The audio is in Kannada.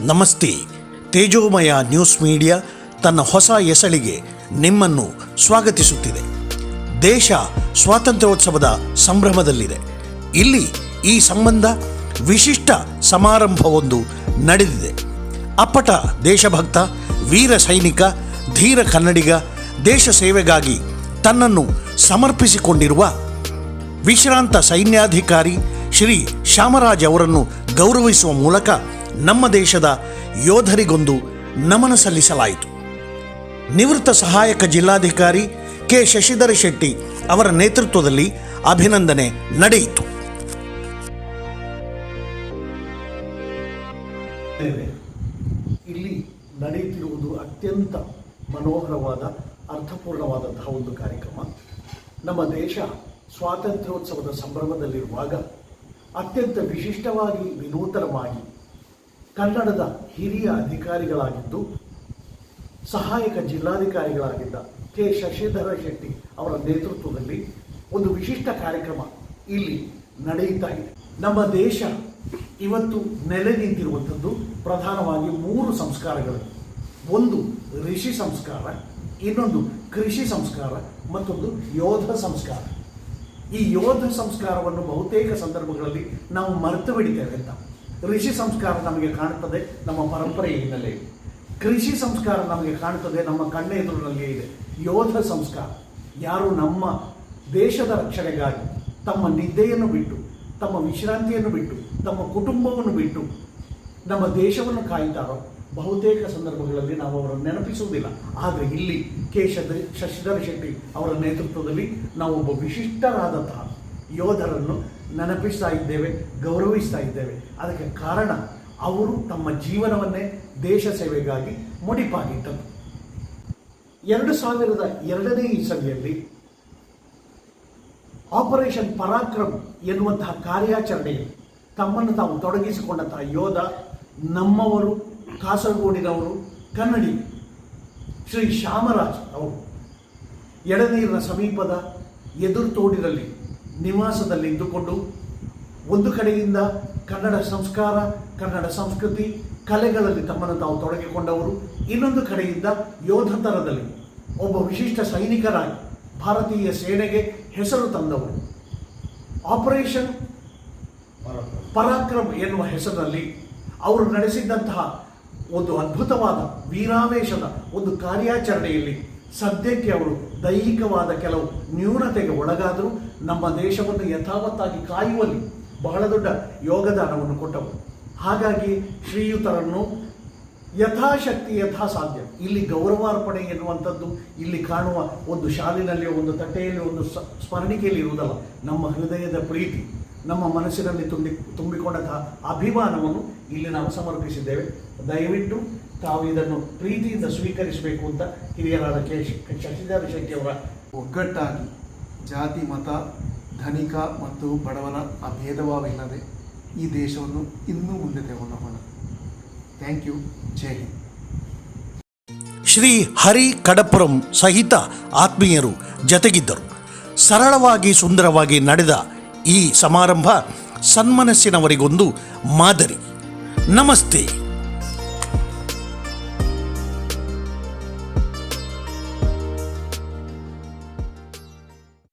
ನಮಸ್ತೆ. ತೇಜೋಮಯ ನ್ಯೂಸ್ ಮೀಡಿಯಾ ತನ್ನ ಹೊಸ ಎಸಳಿಗೆ ನಿಮ್ಮನ್ನು ಸ್ವಾಗತಿಸುತ್ತಿದೆ. ದೇಶ ಸ್ವಾತಂತ್ರ್ಯೋತ್ಸವದ ಸಂಭ್ರಮದಲ್ಲಿದೆ. ಇಲ್ಲಿ ಈ ಸಂಬಂಧ ವಿಶಿಷ್ಟ ಸಮಾರಂಭವೊಂದು ನಡೆದಿದೆ. ಅಪ್ಪಟ ದೇಶಭಕ್ತ, ವೀರ ಸೈನಿಕ, ಧೀರ ಕನ್ನಡಿಗ, ದೇಶ ಸೇವೆಗಾಗಿ ತನ್ನನ್ನು ಸಮರ್ಪಿಸಿಕೊಂಡಿರುವ ವಿಶ್ರಾಂತ ಸೈನ್ಯಾಧಿಕಾರಿ ಶ್ರೀ ಶ್ಯಾಮರಾಜ್ ಅವರನ್ನು ಗೌರವಿಸುವ ಮೂಲಕ ನಮ್ಮ ದೇಶದ ಯೋಧರಿಗೊಂದು ನಮನ ಸಲ್ಲಿಸಲಾಯಿತು. ನಿವೃತ್ತ ಸಹಾಯಕ ಜಿಲ್ಲಾಧಿಕಾರಿ ಕೆ ಶಶಿಧರ ಶೆಟ್ಟಿ ಅವರ ನೇತೃತ್ವದಲ್ಲಿ ಅಭಿನಂದನೆ ನಡೆಯಿತು. ಇಲ್ಲಿ ನಡೆಯುತ್ತಿರುವುದು ಅತ್ಯಂತ ಮನೋಹರವಾದ, ಅರ್ಥಪೂರ್ಣವಾದಂತಹ ಒಂದು ಕಾರ್ಯಕ್ರಮ. ನಮ್ಮ ದೇಶ ಸ್ವಾತಂತ್ರ್ಯೋತ್ಸವದ ಸಂಭ್ರಮದಲ್ಲಿರುವಾಗ ಅತ್ಯಂತ ವಿಶಿಷ್ಟವಾಗಿ, ವಿನೂತನವಾಗಿ ಕನ್ನಡದ ಹಿರಿಯ ಅಧಿಕಾರಿಗಳಾಗಿದ್ದು ಸಹಾಯಕ ಜಿಲ್ಲಾಧಿಕಾರಿಗಳಾಗಿದ್ದ ಕೆ ಶಶಿಧರ ಶೆಟ್ಟಿ ಅವರ ನೇತೃತ್ವದಲ್ಲಿ ಒಂದು ವಿಶಿಷ್ಟ ಕಾರ್ಯಕ್ರಮ ಇಲ್ಲಿ ನಡೆಯುತ್ತಾ ಇದೆ. ನಮ್ಮ ದೇಶ ಇವತ್ತು ನೆಲೆ ನಿಂತಿರುವಂಥದ್ದು ಪ್ರಧಾನವಾಗಿ 3 ಸಂಸ್ಕಾರಗಳು. ಒಂದು ಋಷಿ ಸಂಸ್ಕಾರ, ಇನ್ನೊಂದು ಕೃಷಿ ಸಂಸ್ಕಾರ, ಮತ್ತೊಂದು ಯೋಧ ಸಂಸ್ಕಾರ. ಈ ಯೋಧ ಸಂಸ್ಕಾರವನ್ನು ಬಹುತೇಕ ಸಂದರ್ಭಗಳಲ್ಲಿ ನಾವು ಮರೆತು ಬಿಡಿದ್ದೇವೆ ಅಂತ. ಋಷಿ ಸಂಸ್ಕಾರ ನಮಗೆ ಕಾಣುತ್ತದೆ ನಮ್ಮ ಪರಂಪರೆಯ ಹಿನ್ನೆಲೆಯಲ್ಲಿ, ಕೃಷಿ ಸಂಸ್ಕಾರ ನಮಗೆ ಕಾಣುತ್ತದೆ ನಮ್ಮ ಕಣ್ಣ ಎದುರಿನಲ್ಲಿಯೇ ಇದೆ. ಯೋಧ ಸಂಸ್ಕಾರ, ಯಾರು ನಮ್ಮ ದೇಶದ ರಕ್ಷಣೆಗಾಗಿ ತಮ್ಮ ನಿದ್ದೆಯನ್ನು ಬಿಟ್ಟು, ತಮ್ಮ ವಿಶ್ರಾಂತಿಯನ್ನು ಬಿಟ್ಟು, ತಮ್ಮ ಕುಟುಂಬವನ್ನು ಬಿಟ್ಟು ನಮ್ಮ ದೇಶವನ್ನು ಕಾಯ್ತಾರೋ ಬಹುತೇಕ ಸಂದರ್ಭಗಳಲ್ಲಿ ನಾವು ಅವರನ್ನು ನೆನಪಿಸುವುದಿಲ್ಲ. ಆದರೆ ಇಲ್ಲಿ ಕೆ ಶಶಿಧರ ಶೆಟ್ಟಿ ಅವರ ನೇತೃತ್ವದಲ್ಲಿ ನಾವು ಒಬ್ಬ ವಿಶಿಷ್ಟರಾದಂತಹ ಯೋಧರನ್ನು ನೆನಪಿಸ್ತಾ ಇದ್ದೇವೆ, ಗೌರವಿಸ್ತಾ ಇದ್ದೇವೆ. ಅದಕ್ಕೆ ಕಾರಣ ಅವರು ತಮ್ಮ ಜೀವನವನ್ನೇ ದೇಶ ಸೇವೆಗಾಗಿ ಮುಡಿಪಾಗಿಟ್ಟರು. 2002ನೇ ಇಸವಿಯಲ್ಲಿ ಆಪರೇಷನ್ ಪರಾಕ್ರಮ್ ಎನ್ನುವಂತಹ ಕಾರ್ಯಾಚರಣೆಯಲ್ಲಿ ತಮ್ಮನ್ನು ತಾವು ತೊಡಗಿಸಿಕೊಂಡಂತಹ ಯೋಧ ನಮ್ಮವರು, ಕಾಸರಗೋಡಿನವರು, ಕನ್ನಡಿ ಶ್ರೀ ಶ್ಯಾಮರಾಜ್ ಅವರು ಎಳನೀರಿನ ಸಮೀಪದ ಎದುರುತೋಡಿನಲ್ಲಿ ನಿವಾಸದಲ್ಲಿ ಇದ್ದುಕೊಂಡು ಒಂದು ಕಡೆಯಿಂದ ಕನ್ನಡ ಸಂಸ್ಕಾರ, ಕನ್ನಡ ಸಂಸ್ಕೃತಿ, ಕಲೆಗಳಲ್ಲಿ ತಮ್ಮನ್ನು ತಾವು ತೊಡಗಿಕೊಂಡವರು, ಇನ್ನೊಂದು ಕಡೆಯಿಂದ ಯೋಧ ಥರದಲ್ಲಿ ಒಬ್ಬ ವಿಶಿಷ್ಟ ಸೈನಿಕರಾಗಿ ಭಾರತೀಯ ಸೇನೆಗೆ ಹೆಸರು ತಂದವರು. ಆಪರೇಷನ್ ಪರಾಕ್ರಮ್ ಎನ್ನುವ ಹೆಸರಿನಲ್ಲಿ ಅವರು ನಡೆಸಿದ್ದಂತಹ ಒಂದು ಅದ್ಭುತವಾದ ವೀರಾವೇಶದ ಒಂದು ಕಾರ್ಯಾಚರಣೆಯಲ್ಲಿ ಸದ್ಯಕ್ಕೆ ಅವರು ದೈಹಿಕವಾದ ಕೆಲವು ನ್ಯೂನತೆಗೆ ಒಳಗಾದರೂ ನಮ್ಮ ದೇಶವನ್ನು ಯಥಾವತ್ತಾಗಿ ಕಾಯುವಲ್ಲಿ ಬಹಳ ದೊಡ್ಡ ಯೋಗದಾನವನ್ನು ಕೊಟ್ಟವರು. ಹಾಗಾಗಿ ಶ್ರೀಯುತರನ್ನು ಯಥಾಶಕ್ತಿ ಯಥಾಸಾಧ್ಯ ಇಲ್ಲಿ ಗೌರವಾರ್ಪಣೆ ಎನ್ನುವಂಥದ್ದು ಇಲ್ಲಿ ಕಾಣುವ ಒಂದು ಶಾಲಿನಲ್ಲಿ, ಒಂದು ತಟ್ಟೆಯಲ್ಲಿ, ಒಂದು ಸ್ಮರಣಿಕೆಯಲ್ಲಿ ಇರುವುದಲ್ಲ. ನಮ್ಮ ಹೃದಯದ ಪ್ರೀತಿ, ನಮ್ಮ ಮನಸ್ಸಿನಲ್ಲಿ ತುಂಬಿಕೊಂಡಂತಹ ಅಭಿಮಾನವನ್ನು ಇಲ್ಲಿ ನಾವು ಸಮರ್ಪಿಸಿದ್ದೇವೆ. ದಯವಿಟ್ಟು ತಾವು ಇದನ್ನು ಪ್ರೀತಿಯಿಂದ ಸ್ವೀಕರಿಸಬೇಕು ಅಂತ ಹಿರಿಯರಾದ ಕೆ ಶಶಿಧರ ಶೆಟ್ಟಿ ಅವರ ಒಗ್ಗಟ್ಟಾಗಿ ಜಾತಿ, ಮತ, ಧನಿಕ ಮತ್ತು ಬಡವನ ಆ ಭೇದಭಾವವಿಲ್ಲದೆ ಈ ದೇಶವನ್ನು ಇನ್ನೂ ಮುಂದೆ ತೆಗೆದುಕೊಂಡು ಹೋಗೋಣ. Thank you. ಜೈ ಹಿಂದ್. ಶ್ರೀ ಹರಿ ಕಡಪುರಂ ಸಹಿತ ಆತ್ಮೀಯರು ಜತೆಗಿದ್ದರು. ಸರಳವಾಗಿ, ಸುಂದರವಾಗಿ ನಡೆದ ಈ ಸಮಾರಂಭ ಸನ್ಮನಸ್ಸಿನವರಿಗೊಂದು ಮಾದರಿ. ನಮಸ್ತೆ.